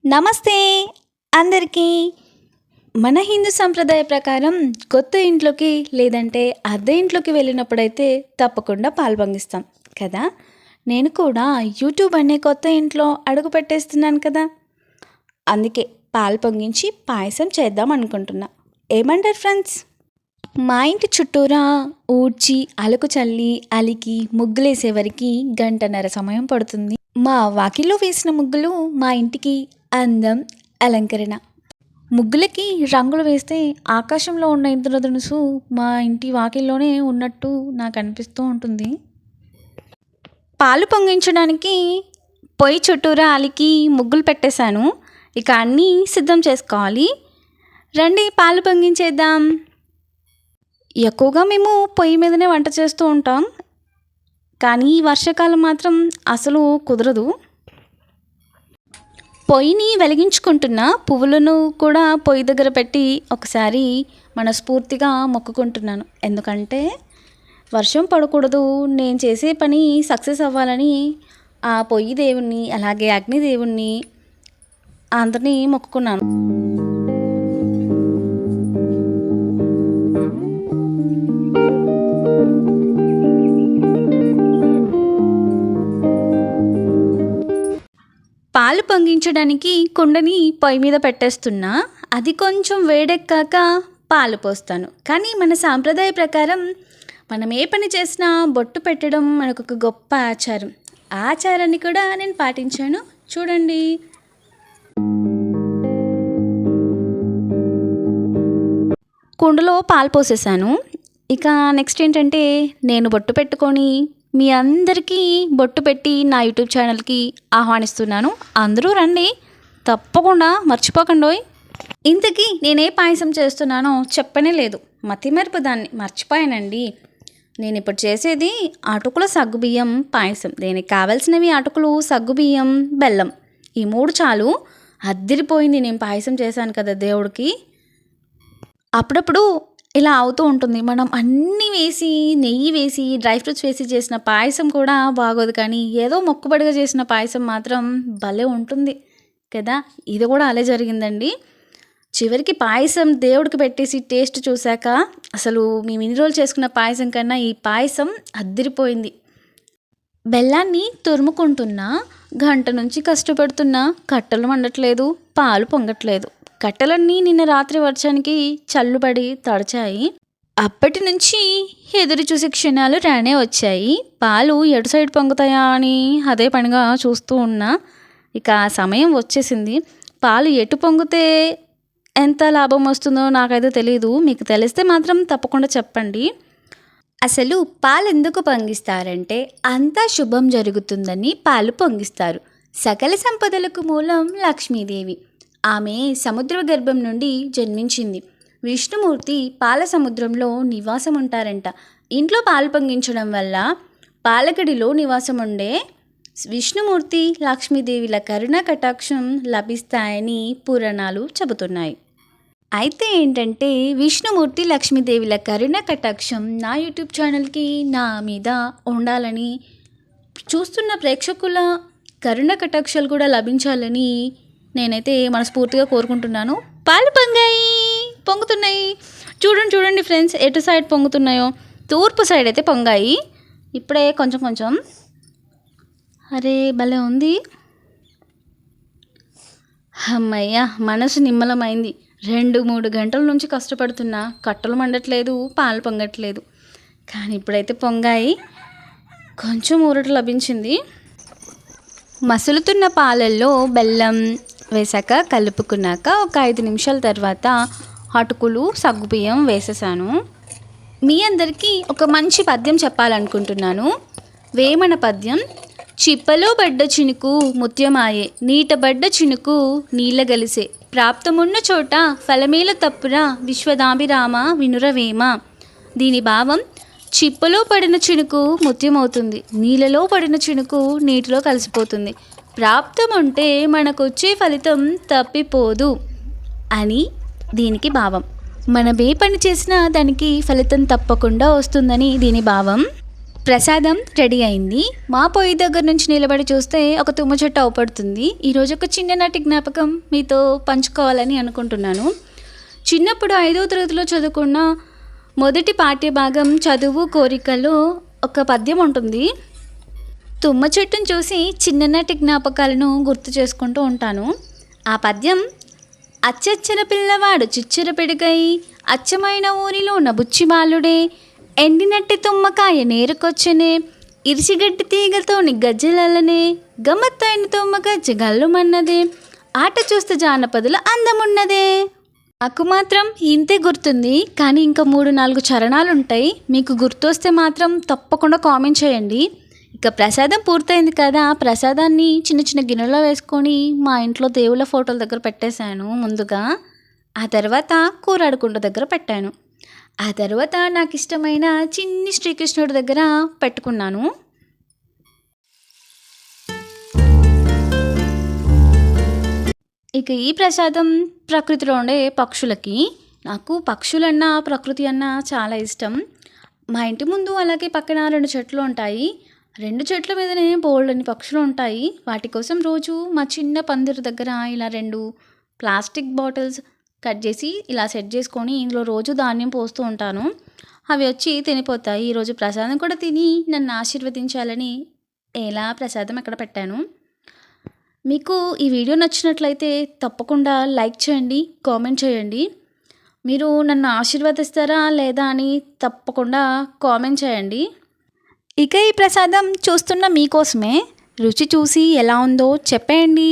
నమస్తే అందరికీ. మన హిందూ సంప్రదాయ ప్రకారం కొత్త ఇంట్లోకి లేదంటే అద్దె ఇంట్లోకి వెళ్ళినప్పుడైతే తప్పకుండా పాలు పొంగిస్తాం కదా. నేను కూడా యూట్యూబ్ అనే కొత్త ఇంట్లో అడుగు పెట్టేస్తున్నాను కదా. అందుకే పాలు పొంగించి పాయసం చేద్దాం అనుకుంటున్నా. ఏమంటారు ఫ్రెండ్స్? మా ఇంటి చుట్టూరా ఊడ్చి అలుకు చల్లి అలికి ముగ్గులేసే వరకు గంటన్నర సమయం పడుతుంది. మా వాకిల్లో వేసిన ముగ్గులు మా ఇంటికి అందం, అలంకరణ. ముగ్గులకి రంగులు వేస్తే ఆకాశంలో ఉన్న ఇంద్రధనుసు మా ఇంటి వాకిల్లోనే ఉన్నట్టు నాకు అనిపిస్తూ ఉంటుంది. పాలు పొంగించడానికి పొయ్యి చుట్టూరా అలికి ముగ్గులు పెట్టేశాను. ఇక అన్నీ సిద్ధం చేసుకోవాలి. రండి పాలు పొంగించేద్దాం. ఎక్కువగా మేము పొయ్యి మీదనే వంట చేస్తూ ఉంటాం, కానీ ఈ వర్షాకాలం మాత్రం అసలు కుదరదు. పొయ్యిని వెలిగించుకుంటున్న పువ్వులను కూడా పొయ్యి దగ్గర పెట్టి ఒకసారి మనస్ఫూర్తిగా మొక్కుకుంటున్నాను. ఎందుకంటే వర్షం పడకూడదు, నేను చేసే పని సక్సెస్ అవ్వాలని ఆ పొయ్యి దేవుణ్ణి అలాగే అగ్నిదేవుణ్ణి అందరినీ మొక్కుకున్నాను. పాలు పొంగించడానికి కుండని పొయ్యి మీద పెట్టేస్తున్నా. అది కొంచెం వేడెక్కాక పాలు పోస్తాను. కానీ మన సాంప్రదాయ ప్రకారం మనం ఏ పని చేసినా బొట్టు పెట్టడం మనకు ఒక గొప్ప ఆచారం. ఆ ఆచారాన్ని కూడా నేను పాటించాను. చూడండి. కుండలో పాలు పోసేసాను. ఇక నెక్స్ట్ ఏంటంటే నేను బొట్టు పెట్టుకొని మీ అందరికీ బొట్టు పెట్టి నా యూట్యూబ్ ఛానల్కి ఆహ్వానిస్తున్నాను. అందరూ రండి, తప్పకుండా మర్చిపోకండి. ఇంతకీ నేనే పాయసం చేస్తున్నానో చెప్పనే లేదు, మతిమరుపు దాన్ని మర్చిపోయానండి. నేను ఇప్పుడు చేసేది అటుకుల సగ్గుబియ్యం పాయసం. దీనికి కావాల్సినవి అటుకులు, సగ్గుబియ్యం, బెల్లం. ఈ 3 చాలు. అద్దిరిపోయింది. నేను పాయసం చేశాను కదా దేవుడికి. అప్పుడప్పుడు ఇలా అవుతూ ఉంటుంది. మనం అన్నీ వేసి నెయ్యి వేసి డ్రై ఫ్రూట్స్ వేసి చేసిన పాయసం కూడా బాగోదు, కానీ ఏదో మొక్కుబడిగా చేసిన పాయసం మాత్రం భలే ఉంటుంది కదా. ఇది కూడా అలా జరిగిందండి. చివరికి పాయసం దేవుడికి పెట్టేసి టేస్ట్ చూశాక అసలు మేము ఇన్ని రోజులు చేసుకున్న పాయసం కన్నా ఈ పాయసం అద్దిరిపోయింది. బెల్లాన్ని తురుముకుంటున్నా, గంట నుంచి కష్టపడుతున్నా, కట్టలు మండట్లేదు, పాలు పొంగట్లేదు. కట్టెలన్నీ నిన్న రాత్రి వర్షానికి చల్లుబడి తడిచాయి. అప్పటి నుంచి ఎదురు చూసే క్షణాలు రానే వచ్చాయి. పాలు ఎటు సైడ్ పొంగుతాయా అని అదే పనిగా చూస్తూ ఉన్నా. ఇక ఆ సమయం వచ్చేసింది. పాలు ఎటు పొంగితే ఎంత లాభం వస్తుందో నాకైతే తెలియదు. మీకు తెలిస్తే మాత్రం తప్పకుండా చెప్పండి. అసలు పాలు ఎందుకు పొంగిస్తారంటే అంతా శుభం జరుగుతుందని పాలు పొంగిస్తారు. సకల సంపదలకు మూలం లక్ష్మీదేవి. ఆమె సముద్ర గర్భం నుండి జన్మించింది. విష్ణుమూర్తి పాల సముద్రంలో నివాసం ఉంటారంట. ఇంట్లో పాలు పొంగించడం వల్ల పాలగడిలో నివాసం ఉండే విష్ణుమూర్తి లక్ష్మీదేవిల కరుణ కటాక్షం లభిస్తాయని పురాణాలు చెబుతున్నాయి. అయితే ఏంటంటే విష్ణుమూర్తి లక్ష్మీదేవిల కరుణ కటాక్షం నా యూట్యూబ్ ఛానల్కి నా మీద ఉండాలని, చూస్తున్న ప్రేక్షకుల కరుణ కటాక్షాలు కూడా లభించాలని నేనైతే మనస్ఫూర్తిగా కోరుకుంటున్నాను. పాలు పొంగుతున్నాయి. చూడండి ఫ్రెండ్స్, ఎటు సైడ్ పొంగుతున్నాయో. తూర్పు సైడ్ అయితే పొంగాయి. ఇప్పుడే కొంచెం అరే భలే ఉంది. అమ్మయ్య, మనసు నిమ్మలమైంది. 2-3 గంటల నుంచి కష్టపడుతున్నా, కట్టలు మండట్లేదు, పాలు పొంగట్లేదు. కానీ ఇప్పుడైతే పొంగాయి. కొంచెం ఊరట లభించింది. మసులుతున్న పాలల్లో బెల్లం వేసాక కలుపుకున్నాక ఒక 5 నిమిషాల తర్వాత అటుకులు, సగ్గుబియ్యం వేసేసాను. మీ అందరికీ ఒక మంచి పద్యం చెప్పాలనుకుంటున్నాను. వేమన పద్యం. చిప్పలో పడ్డ చినుకు ముత్యమాయే, నీటబడ్డ చినుకు నీళ్ళ గలిసే, ప్రాప్తమున్న చోట ఫలమేల తప్పురా విశ్వదాభిరామ వినురవేమ. దీని భావం, చిప్పలో పడిన చినుకు ముత్యమవుతుంది, నీళ్ళలో పడిన చినుకు నీటిలో కలిసిపోతుంది. ప్రాప్తం అంటే మనకొచ్చే ఫలితం తప్పిపోదు అని దీనికి భావం. మనం ఏ పని చేసినా దానికి ఫలితం తప్పకుండా వస్తుందని దీని భావం. ప్రసాదం రెడీ అయింది. మా పొయ్యి దగ్గర నుంచి నిలబడి చూస్తే ఒక తుమ్మ చెట్టు అవుపడుతుంది. ఈరోజు ఒక చిన్ననాటి జ్ఞాపకం మీతో పంచుకోవాలని అనుకుంటున్నాను. చిన్నప్పుడు 5వ తరగతిలో చదువుకున్న మొదటి పాఠ్యభాగం చదువు కోరికలో ఒక పద్యం ఉంటుంది. తుమ్మ చెట్టును చూసి చిన్ననాటి జ్ఞాపకాలను గుర్తు చేసుకుంటూ ఉంటాను. ఆ పద్యం, అచ్చచ్చన పిల్లవాడు చిచ్చర పిడిగై, అచ్చమైన ఊరిలో నబుచ్చి బాలుడే, ఎండినట్టి తుమ్మకాయ నేరుకొచ్చనే, ఇరిసిగడ్డి తీగతోని గజ్జెలల్లనే, గమ్మత్తైన తుమ్మ గజ్జె గల్లుమన్నదే, ఆట చూస్తే జానపదుల అందమున్నదే. నాకు మాత్రం ఇంతే గుర్తుంది, కానీ ఇంకా 3-4 చరణాలు ఉంటాయి. మీకు గుర్తొస్తే మాత్రం తప్పకుండా కామెంట్ చేయండి. ఇక ప్రసాదం పూర్తయింది కదా, ప్రసాదాన్ని చిన్న చిన్న గిన్నెలో వేసుకొని మా ఇంట్లో దేవుళ్ళ ఫోటోల దగ్గర పెట్టేశాను ముందుగా. ఆ తర్వాత కూరాడుకుంట దగ్గర పెట్టాను. ఆ తర్వాత నాకు ఇష్టమైన చిన్ని శ్రీకృష్ణుడి దగ్గర పెట్టుకున్నాను. ఇక ఈ ప్రసాదం ప్రకృతిలో ఉండే పక్షులకి. నాకు పక్షులన్నా ప్రకృతి అన్నా చాలా ఇష్టం. మా ఇంటి ముందు అలాగే పక్కన 2 చెట్లు ఉంటాయి. 2 చెట్ల మీదనే బోల్డన్ని పక్షులు ఉంటాయి. వాటి కోసం రోజు మా చిన్న పందిరి దగ్గర ఇలా 2 ప్లాస్టిక్ బాటిల్స్ కట్ చేసి ఇలా సెట్ చేసుకొని ఇందులో రోజు ధాన్యం పోస్తూ ఉంటాను. అవి వచ్చి తినిపోతాయి. ఈరోజు ప్రసాదం కూడా తిని నన్ను ఆశీర్వదించాలని ఇలా ప్రసాదం అక్కడ పెట్టాను. మీకు ఈ వీడియో నచ్చినట్లయితే తప్పకుండా లైక్ చేయండి, కామెంట్ చేయండి. మీరు నన్ను ఆశీర్వదిస్తారా లేదా అని తప్పకుండా కామెంట్ చేయండి. ఇక ఈ ప్రసాదం చూస్తున్న మీకోసమే. రుచి చూసి ఎలా ఉందో చెప్పేయండి.